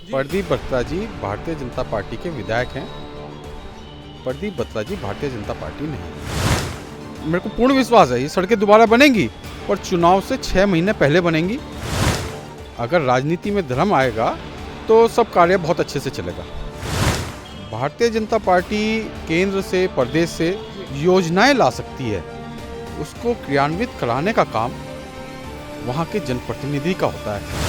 प्रदीप बत्रा जी Bharatiya Janata party के विधायक हैं। प्रदीप बत्रा जी भारतीय जनता पार्टी नहीं है। मेरे को पूर्ण विश्वास है ये सड़कें दोबारा बनेंगी, पर चुनाव से 6 महीने पहले बनेंगी। अगर राजनीति में धर्म आएगा तो सब कार्य बहुत अच्छे से चलेगा। भारतीय जनता पार्टी केंद्र से, प्रदेश से योजनाएं ला सकती है, उसको क्रियान्वित कराने का काम वहाँ के जनप्रतिनिधि का होता है।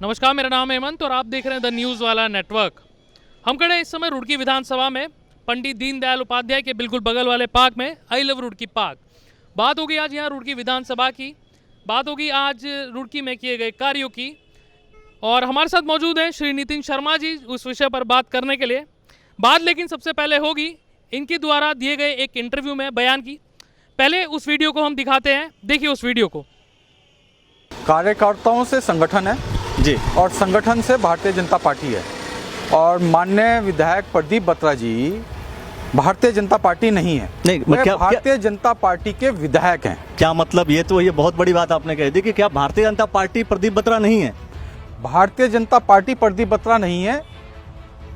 नमस्कार, मेरा नाम है हेमंत और आप देख रहे हैं द न्यूज़ वाला नेटवर्क। हम खड़े हैं इस समय रुड़की विधानसभा में, पंडित दीनदयाल उपाध्याय के बिल्कुल बगल वाले पार्क में, आई लव रुड़की पार्क। बात होगी आज यहाँ रुड़की विधानसभा की, बात होगी आज रुड़की में किए गए कार्यों की, और हमारे साथ मौजूद हैं श्री नितिन शर्मा जी उस विषय पर बात करने के लिए। बात लेकिन सबसे पहले होगी इनके द्वारा दिए गए एक इंटरव्यू में बयान की। पहले उस वीडियो को हम दिखाते हैं, देखिए उस वीडियो को। कार्यकर्ताओं से संगठन है जी, और संगठन से भारतीय जनता पार्टी है, और माननीय विधायक प्रदीप बत्रा जी भारतीय जनता पार्टी नहीं है। नहीं, वे क्या भारतीय जनता पार्टी के विधायक हैं। क्या मतलब? ये बहुत बड़ी बात आपने कह दी कि क्या भारतीय जनता पार्टी प्रदीप बत्रा नहीं है? भारतीय जनता पार्टी प्रदीप बत्रा नहीं है,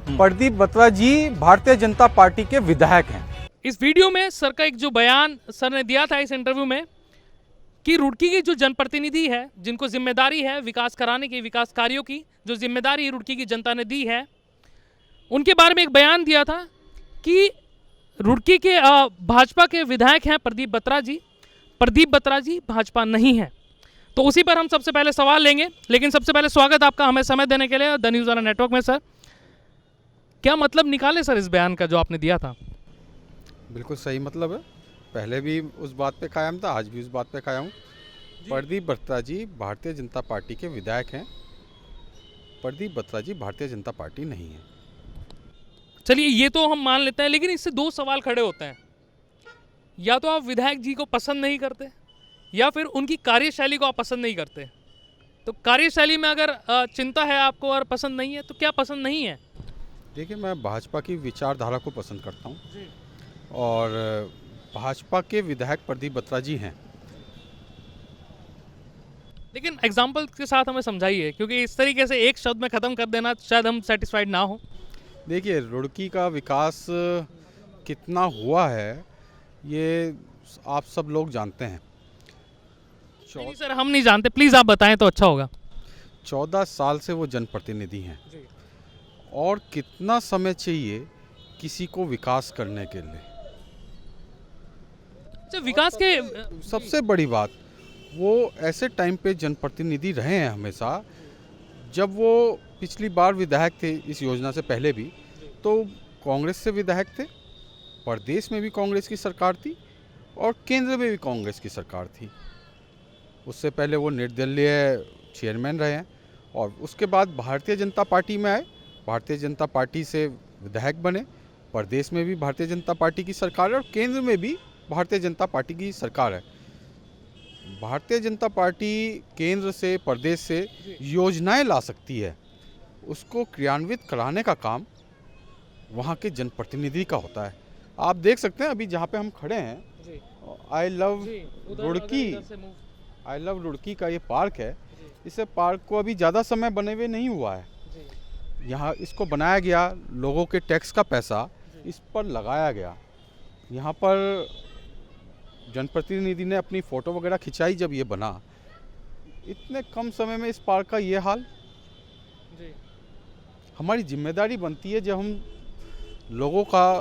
प्रदीप बत्रा जी भारतीय जनता पार्टी के विधायक हैं। इस वीडियो में सर का एक जो बयान सर ने दिया था इस इंटरव्यू में कि रुड़की की जो जनप्रतिनिधि है, जिनको जिम्मेदारी है विकास कराने की, विकास कार्यों की जो जिम्मेदारी रुड़की की जनता ने दी है, उनके बारे में एक बयान दिया था कि रुड़की के भाजपा के विधायक हैं प्रदीप बत्रा जी, प्रदीप बत्रा जी भाजपा नहीं है। तो उसी पर हम सबसे पहले सवाल लेंगे, लेकिन सबसे पहले स्वागत आपका हमें समय देने के लिए द न्यूज़ वाला नेटवर्क में। सर, क्या मतलब निकाले सर इस बयान का जो आपने दिया था? बिल्कुल सही मतलब है। पहले भी उस बात पे कायम था, आज भी उस बात पे कायम हूँ। प्रदीप बत्रा जी भारतीय जनता पार्टी के विधायक हैं। प्रदीप बत्रा जी भारतीय जनता पार्टी नहीं है। चलिए ये तो हम मान लेते हैं, लेकिन इससे दो सवाल खड़े होते हैं। या तो आप विधायक जी को पसंद नहीं करते, या फिर उनकी कार्यशैली को आप पसंद नहीं करते। तो कार्यशैली में अगर चिंता है आपको और पसंद नहीं है, तो क्या पसंद नहीं है? देखिए, मैं भाजपा की विचारधारा को पसंद करता हूँ, और भाजपा के विधायक प्रदीप बत्रा जी हैं। लेकिन एग्जाम्पल के साथ हमें समझाइए, क्योंकि इस तरीके से एक शब्द में ख़त्म कर देना शायद हम सेटिस्फाइड ना हो। देखिए, रुड़की का विकास कितना हुआ है ये आप सब लोग जानते हैं। नहीं सर, हम नहीं जानते, प्लीज़ आप बताएं तो अच्छा होगा। 14 साल से वो जनप्रतिनिधि हैं, और कितना समय चाहिए किसी को विकास करने के लिए। अच्छा, विकास के सबसे बड़ी बात, वो ऐसे टाइम पे जनप्रतिनिधि रहे हैं हमेशा, जब वो पिछली बार विधायक थे इस योजना से पहले भी, तो कांग्रेस से विधायक थे, प्रदेश में भी कांग्रेस की सरकार थी और केंद्र में भी कांग्रेस की सरकार थी। उससे पहले वो निर्दलीय चेयरमैन रहे हैं, और उसके बाद भारतीय जनता पार्टी में आए, भारतीय जनता पार्टी से विधायक बने। प्रदेश में भी भारतीय जनता पार्टी की सरकार है और केंद्र में भी भारतीय जनता पार्टी की सरकार है। भारतीय जनता पार्टी केंद्र से, प्रदेश से योजनाएं ला सकती है, उसको क्रियान्वित कराने का काम वहाँ के जनप्रतिनिधि का होता है। आप देख सकते हैं अभी जहाँ पे हम खड़े हैं, आई लव रुड़की का ये पार्क है। इस पार्क को अभी ज़्यादा समय बने हुए नहीं हुआ है। यहाँ इसको बनाया गया, लोगों के टैक्स का पैसा इस पर लगाया गया। यहाँ पर जनप्रतिनिधि ने अपनी फ़ोटो वगैरह खिंचाई जब ये बना। इतने कम समय में इस पार्क का ये हाल। हमारी जिम्मेदारी बनती है, जब हम लोगों का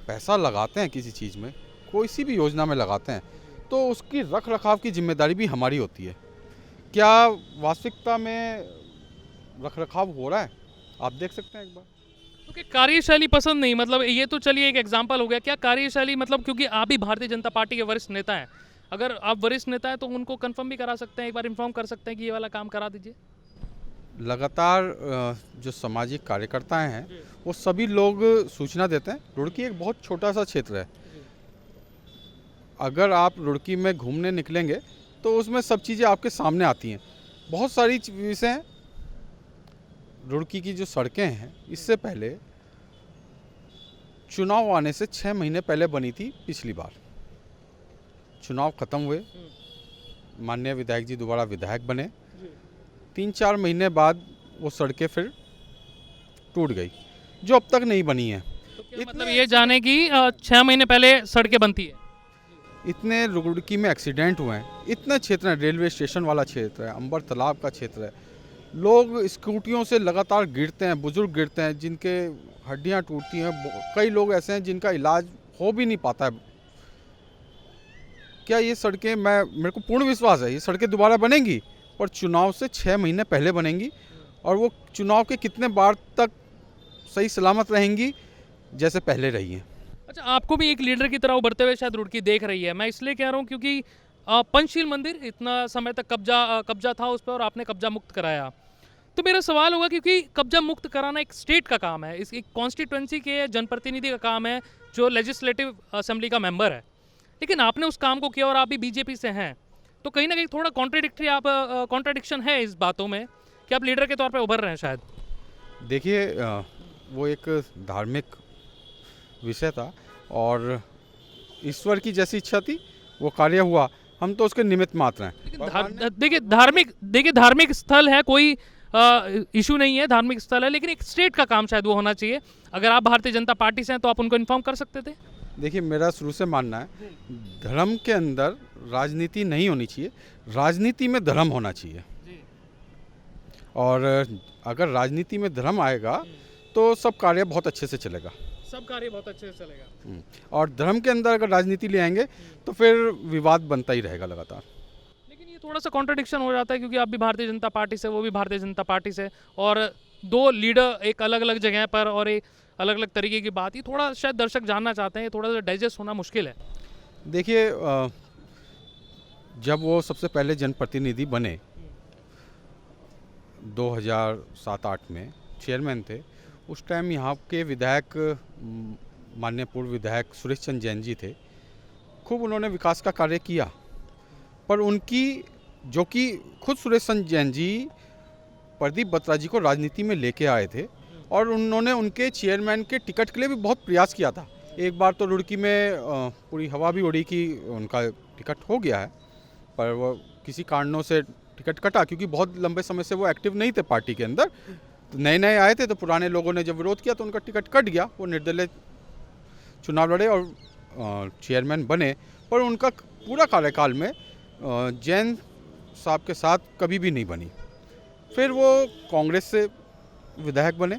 पैसा लगाते हैं किसी चीज़ में, कोई सी भी योजना में लगाते हैं, तो उसकी रख रखाव की जिम्मेदारी भी हमारी होती है। क्या वास्तविकता में रख रखाव हो रहा है? आप देख सकते हैं एक बार। क्योंकि कार्यशैली पसंद नहीं, मतलब ये तो चलिए एक एग्जांपल हो गया। क्या कार्यशैली मतलब, क्योंकि आप भी भारतीय जनता पार्टी के वरिष्ठ नेता हैं, अगर आप वरिष्ठ नेता हैं तो उनको कंफर्म भी करा सकते हैं, एक बार इन्फॉर्म कर सकते हैं कि ये वाला काम करा दीजिए। लगातार जो सामाजिक कार्यकर्ता हैं वो सभी लोग सूचना देते हैं। रुड़की एक बहुत छोटा सा क्षेत्र है। अगर आप रुड़की में घूमने निकलेंगे तो उसमें सब चीज़ें आपके सामने आती हैं। बहुत सारी विषय हैं। रुड़की की जो सड़कें हैं, इससे पहले चुनाव आने से 6 महीने पहले बनी थी पिछली बार। चुनाव खत्म हुए, माननीय विधायक जी दोबारा विधायक बने। 3-4 महीने बाद वो सड़कें फिर टूट गई, जो अब तक नहीं बनी है। तो क्या मतलब ये जाने की 6 महीने पहले सड़कें बनती है। इतने रुड़की में एक्सीडेंट हुए हैं, इतने क्षेत्र हैं, रेलवे स्टेशन वाला क्षेत्र है, अंबर तालाब का क्षेत्र है, लोग स्कूटियों से लगातार गिरते हैं, बुजुर्ग गिरते हैं, जिनके हड्डियां टूटती हैं, कई लोग ऐसे हैं जिनका इलाज हो भी नहीं पाता है। क्या ये सड़कें, मेरे को पूर्ण विश्वास है ये सड़कें दोबारा बनेंगी, पर चुनाव से 6 महीने पहले बनेंगी, और वो चुनाव के कितने बार तक सही सलामत रहेंगी जैसे पहले रही हैं। अच्छा, आपको भी एक लीडर की तरह उभरते हुए शायद रुड़की देख रही है। मैं इसलिए कह रहा हूँ क्योंकि पंचशील मंदिर इतना समय तक कब्जा था उस पर और आपने कब्जा मुक्त कराया। तो मेरा सवाल होगा, क्योंकि कब्जा मुक्त कराना एक स्टेट का काम है, इस एक कॉन्स्टिट्यूंसी के जनप्रतिनिधि का काम है जो लेजिस्लेटिव असेंबली का मेंबर है, लेकिन आपने उस काम को किया और आप भी बीजेपी से हैं, तो कहीं ना कहीं थोड़ा कॉन्ट्राडिक्शन है इस बातों में कि आप लीडर के तौर पर उभर रहे हैं शायद। देखिए, वो एक धार्मिक विषय था और ईश्वर की जैसी इच्छा थी वो कार्य हुआ, हम तो उसके निमित्त मात्र हैं। देखिए धार्मिक स्थल है, कोई इशू नहीं है, धार्मिक स्थल है, लेकिन एक स्टेट का काम शायद वो होना चाहिए। अगर आप भारतीय जनता पार्टी से हैं तो आप उनको इन्फॉर्म कर सकते थे। देखिए, मेरा शुरू से मानना है धर्म के अंदर राजनीति नहीं होनी चाहिए, राजनीति में धर्म होना चाहिए। और अगर राजनीति में धर्म आएगा तो सब कार्य बहुत अच्छे से चलेगा, सब कार्य बहुत अच्छे से चलेगा। और धर्म के अंदर अगर राजनीति ले आएंगे तो फिर विवाद बनता ही रहेगा लगातार। लेकिन ये थोड़ा सा कॉन्ट्रडिक्शन हो जाता है, क्योंकि आप भी भारतीय जनता पार्टी से, वो भी भारतीय जनता पार्टी से, और दो लीडर एक अलग अलग जगह पर और एक अलग अलग तरीके की बात, ये थोड़ा शायद दर्शक जानना चाहते हैं, ये थोड़ा सा डाइजेस्ट होना मुश्किल है। देखिए, जब वो सबसे पहले जनप्रतिनिधि बने 2007-8 में चेयरमैन थे, उस टाइम यहाँ के विधायक माननीय पूर्व विधायक सुरेश चंद्र जैन जी थे। खूब उन्होंने विकास का कार्य किया, पर उनकी जो कि खुद सुरेश चंद्र जैन जी प्रदीप बत्रा जी को राजनीति में लेके आए थे और उन्होंने उनके चेयरमैन के टिकट के लिए भी बहुत प्रयास किया था। एक बार तो रुड़की में पूरी हवा भी उड़ी कि उनका टिकट हो गया है, पर वो किसी कारणों से टिकट कटा, क्योंकि बहुत लंबे समय से वो एक्टिव नहीं थे पार्टी के अंदर। तो नए नए आए थे, तो पुराने लोगों ने जब विरोध किया तो उनका टिकट कट गया, वो निर्दलीय चुनाव लड़े और चेयरमैन बने। पर उनका पूरा कार्यकाल में जैन साहब के साथ कभी भी नहीं बनी। फिर वो कांग्रेस से विधायक बने।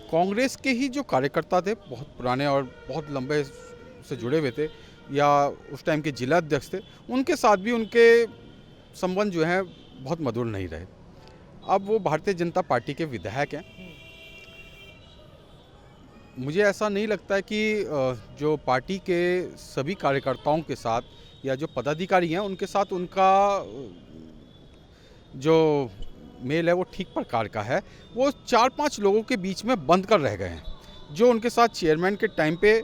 कांग्रेस के ही जो कार्यकर्ता थे, बहुत पुराने और बहुत लंबे से जुड़े हुए थे, या उस टाइम के जिला अध्यक्ष थे, उनके साथ भी उनके संबंध जो हैं बहुत मधुर नहीं रहे। अब वो भारतीय जनता पार्टी के विधायक हैं। मुझे ऐसा नहीं लगता है कि जो पार्टी के सभी कार्यकर्ताओं के साथ या जो पदाधिकारी हैं उनके साथ उनका जो मेल है वो ठीक प्रकार का है। वो 4-5 लोगों के बीच में बंद कर रह गए हैं, जो उनके साथ चेयरमैन के टाइम पे,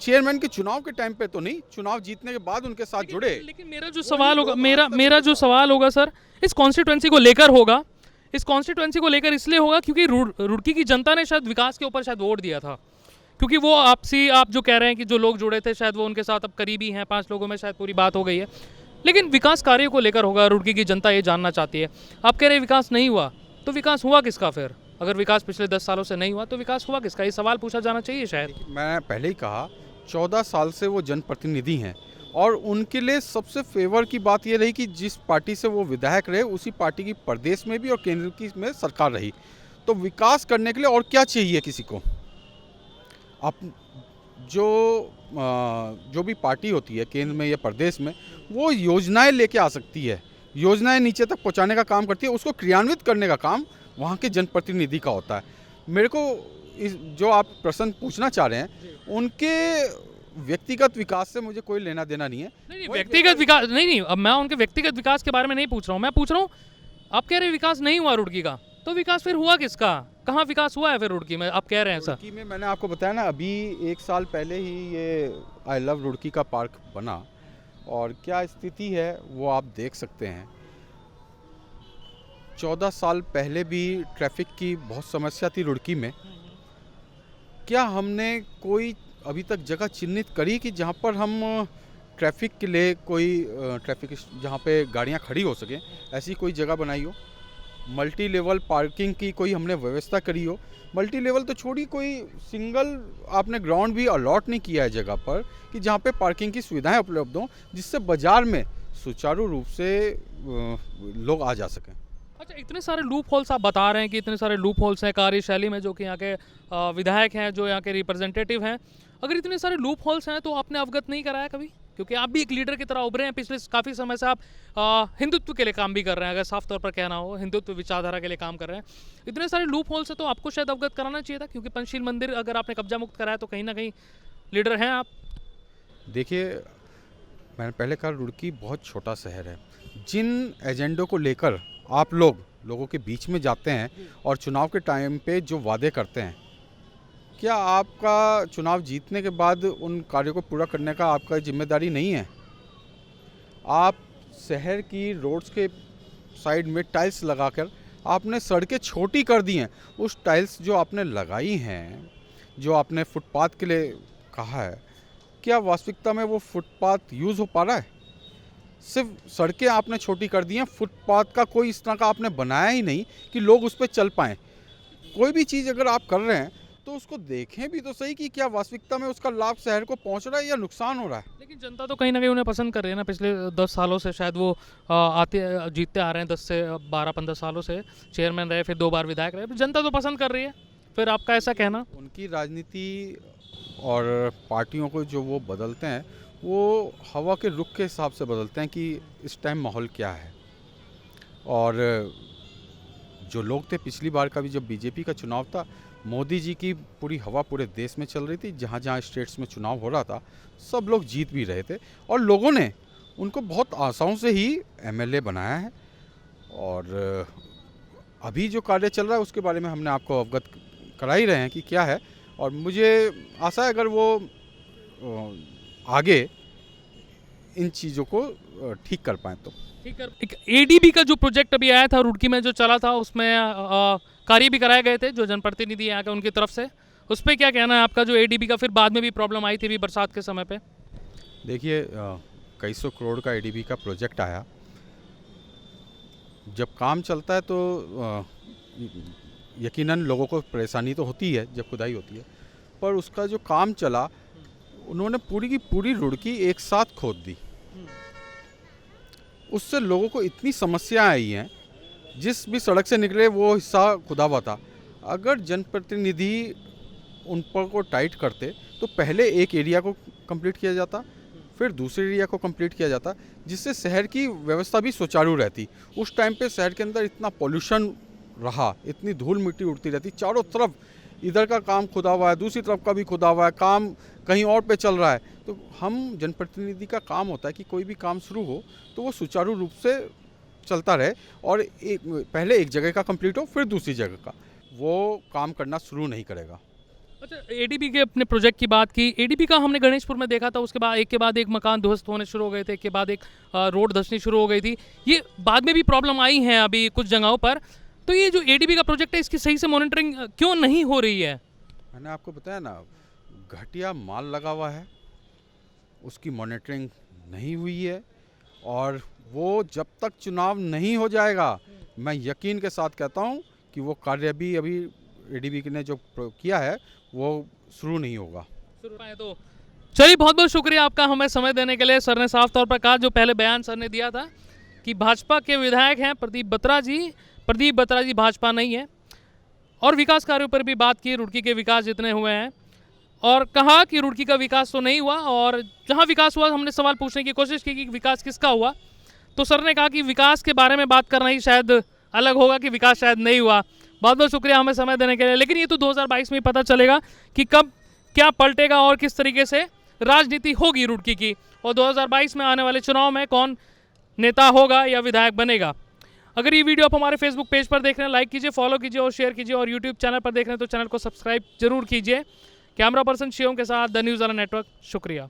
चेयरमैन के चुनाव के टाइम पे तो नहीं, चुनाव जीतने के बाद उनके साथ जुड़े। लेकिन मेरा जो सवाल होगा, मेरा जो सवाल होगा सर, इस कॉन्स्टिट्यूएंसी को लेकर होगा। इस कॉन्स्टिट्यूएंसी को लेकर इसलिए होगा क्योंकि रुड़की की जनता ने शायद विकास के ऊपर शायद वोट दिया था, क्योंकि वो आपसी, आप जो कह रहे हैं कि जो लोग जुड़े थे शायद वो उनके साथ अब करीबी हैं, 5 लोगों में शायद पूरी बात हो गई है। लेकिन विकास कार्यों को लेकर होगा, रुड़की की जनता ये जानना चाहती है। आप कह रहे हैं विकास नहीं हुआ, तो विकास हुआ किसका फिर? अगर विकास पिछले 10 सालों से नहीं हुआ तो विकास हुआ किसका? ये सवाल पूछा जाना चाहिए शायद। मैं पहले ही कहा, 14 साल से वो जनप्रतिनिधि हैं और उनके लिए सबसे फेवर की बात ये रही कि जिस पार्टी से वो विधायक रहे उसी पार्टी की प्रदेश में भी और केंद्र की में सरकार रही। तो विकास करने के लिए और क्या चाहिए किसी को? आप जो भी पार्टी होती है केंद्र में या प्रदेश में, वो योजनाएं लेके आ सकती है, योजनाएं नीचे तक पहुंचाने का काम करती है, उसको क्रियान्वित करने का काम वहाँ के जनप्रतिनिधि का होता है। मेरे को जो आप प्रश्न पूछना चाह रहे हैं, उनके व्यक्तिगत विकास से मुझे कोई लेना देना नहीं है। नहीं, व्यक्तिगत विकास नहीं, अब मैं उनके व्यक्तिगत विकास के बारे में नहीं पूछ रहा हूँ। मैं पूछ रहा हूँ, आप कह रहे हैं विकास नहीं हुआ रुड़की का, तो विकास फिर हुआ किसका? कहाँ विकास हुआ है फिर रुड़की में? आप कह रहे हैं सर। रुड़की में मैंने आपको बताया ना, अभी 1 साल पहले ही ये आई लव रुड़की का पार्क बना, और क्या स्थिति है वो आप देख सकते हैं। 14 साल पहले भी ट्रैफिक की बहुत समस्या थी रुड़की में। क्या हमने कोई अभी तक जगह चिन्हित करी कि जहाँ पर हम ट्रैफिक के लिए कोई ट्रैफिक जहाँ पे गाड़ियाँ खड़ी हो सकें, ऐसी कोई जगह बनाई हो? मल्टी लेवल पार्किंग की कोई हमने व्यवस्था करी हो। मल्टी लेवल तो छोड़ी, कोई सिंगल आपने ग्राउंड भी अलॉट नहीं किया है जगह पर कि जहाँ पे पार्किंग की सुविधाएं उपलब्ध हों, जिससे बाज़ार में सुचारू रूप से लोग आ जा सकें। अच्छा, इतने सारे लूप होल्स आप बता रहे हैं कि इतने सारे लूप होल्स हैं कार्यशैली में, जो कि यहाँ के विधायक हैं, जो यहाँ के रिप्रेजेंटेटिव हैं। अगर इतने सारे लूप होल्स हैं तो आपने अवगत नहीं कराया कभी? क्योंकि आप भी एक लीडर की तरह उभरे हैं, पिछले काफ़ी समय से आप हिंदुत्व के लिए काम भी कर रहे हैं, अगर साफ तौर पर कहना हो, हिंदुत्व विचारधारा के लिए काम कर रहे हैं। इतने सारे लूप होल्स हैं तो आपको शायद अवगत कराना चाहिए था, क्योंकि पंचशील मंदिर अगर आपने कब्जा मुक्त कराया तो कहीं ना कहीं लीडर हैं आप। देखिए, मैंने पहले कहा रुड़की बहुत छोटा शहर है। जिन एजेंडों को लेकर आप लोगों के बीच में जाते हैं और चुनाव के टाइम पे जो वादे करते हैं, क्या आपका चुनाव जीतने के बाद उन कार्यों को पूरा करने का आपका जिम्मेदारी नहीं है? आप शहर की रोड्स के साइड में टाइल्स लगाकर आपने सड़कें छोटी कर दी हैं। उस टाइल्स जो आपने लगाई हैं, जो आपने फुटपाथ के लिए कहा है, क्या वास्तविकता में वो फुटपाथ यूज़ हो पा रहा है? सिर्फ सड़कें आपने छोटी कर दी हैं, फुटपाथ का कोई इस तरह का आपने बनाया ही नहीं कि लोग उस पर चल पाएँ। कोई भी चीज़ अगर आप कर रहे हैं तो उसको देखें भी तो सही कि क्या वास्तविकता में उसका लाभ शहर को पहुंच रहा है या नुकसान हो रहा है। लेकिन जनता तो कहीं ना कहीं उन्हें पसंद कर रही है ना। पिछले 10 सालों से शायद वो जीतते आ रहे हैं, 10 से 12-15 सालों से चेयरमैन रहे, फिर 2 बार विधायक रहे। जनता तो पसंद कर रही है, फिर आपका ऐसा कहना? उनकी राजनीति और पार्टियों को जो वो बदलते हैं, वो हवा के रुख के हिसाब से बदलते हैं कि इस टाइम माहौल क्या है। और जो लोग थे, पिछली बार का भी जब बीजेपी का चुनाव था, मोदी जी की पूरी हवा पूरे देश में चल रही थी। जहाँ जहाँ स्टेट्स में चुनाव हो रहा था, सब लोग जीत भी रहे थे और लोगों ने उनको बहुत आशाओं से ही एमएलए बनाया है। और अभी जो कार्य चल रहा है उसके बारे में हमने आपको अवगत करा ही रहे हैं कि क्या है। और मुझे आशा है अगर वो आगे इन चीज़ों को ठीक कर पाएँ तो। ठीक है। एक एडीबी का जो प्रोजेक्ट अभी आया था रुड़की में, जो चला था, उसमें कार्य भी कराए गए थे जो जनप्रतिनिधि यहाँ के उनकी तरफ से, उस पर क्या कहना है आपका? जो एडीबी का फिर बाद में भी प्रॉब्लम आई थी अभी बरसात के समय पे। देखिए, कई सौ करोड़ का एडीबी का प्रोजेक्ट आया। जब काम चलता है तो यकीनन लोगों को परेशानी तो होती है जब खुदाई होती है, पर उसका जो काम चला, उन्होंने पूरी की पूरी रुड़की एक साथ खोद दी। उससे लोगों को इतनी समस्या आई हैं, जिस भी सड़क से निकले वो हिस्सा खुदा हुआ था। अगर जनप्रतिनिधि उन पर को टाइट करते तो पहले एक एरिया को कंप्लीट किया जाता, फिर दूसरे एरिया को कंप्लीट किया जाता, जिससे शहर की व्यवस्था भी सुचारू रहती। उस टाइम पे शहर के अंदर इतना पॉल्यूशन रहा, इतनी धूल मिट्टी उड़ती रहती, चारों तरफ इधर का काम खुदा हुआ है, दूसरी तरफ का भी खुदा हुआ है, काम कहीं और पे चल रहा है। तो हम जनप्रतिनिधि का काम होता है कि कोई भी काम शुरू हो तो वो सुचारू रूप से चलता रहे और पहले एक जगह का कंप्लीट हो, फिर दूसरी जगह का। वो काम करना शुरू नहीं करेगा। अच्छा, एडीबी के अपने प्रोजेक्ट की बात की। एडीबी का हमने गणेशपुर में देखा था, उसके बाद एक के बाद एक मकान ध्वस्त होने शुरू हो गए थे, एक के बाद एक रोड धंसनी शुरू हो गई थी। ये बाद में भी प्रॉब्लम आई है अभी कुछ जगहों पर। तो ये जो एडीबी का प्रोजेक्ट है, इसकी सही से मॉनिटरिंग क्यों नहीं हो रही है? मैंने आपको बताया ना, घटिया माल लगा हुआ है, उसकी मॉनिटरिंग नहीं हुई है। और वो जब तक चुनाव नहीं हो जाएगा, मैं यकीन के साथ कहता हूँ कि वो कार्य भी अभी एडीबी ने जो किया है वो शुरू नहीं होगा। तो चलिए, बहुत बहुत शुक्रिया आपका हमें समय देने के लिए। सर ने साफ तौर पर कहा, जो पहले बयान सर ने दिया था कि भाजपा के विधायक हैं प्रदीप बत्रा जी भाजपा नहीं है। और विकास कार्यों पर भी बात की, रुड़की के विकास जितने हुए हैं, और कहा कि रुड़की का विकास तो नहीं हुआ। और जहां विकास हुआ, हमने सवाल पूछने की कोशिश की कि विकास किसका हुआ, तो सर ने कहा कि विकास के बारे में बात करना ही शायद अलग होगा, कि विकास शायद नहीं हुआ। बहुत बहुत शुक्रिया हमें समय देने के लिए। लेकिन ये तो 2022 में पता चलेगा कि कब क्या पलटेगा और किस तरीके से राजनीति होगी रुड़की की, और 2022 में आने वाले चुनाव में कौन नेता होगा या विधायक बनेगा। अगर ये वीडियो आप हमारे फेसबुक पेज पर देख रहे हैं, लाइक कीजिए, फॉलो कीजिए और शेयर कीजिए। और यूट्यूब चैनल पर देख रहे हैं तो चैनल को सब्सक्राइब जरूर कीजिए। कैमरा पर्सन शिवम के साथ द न्यूज़ वाला नेटवर्क, शुक्रिया।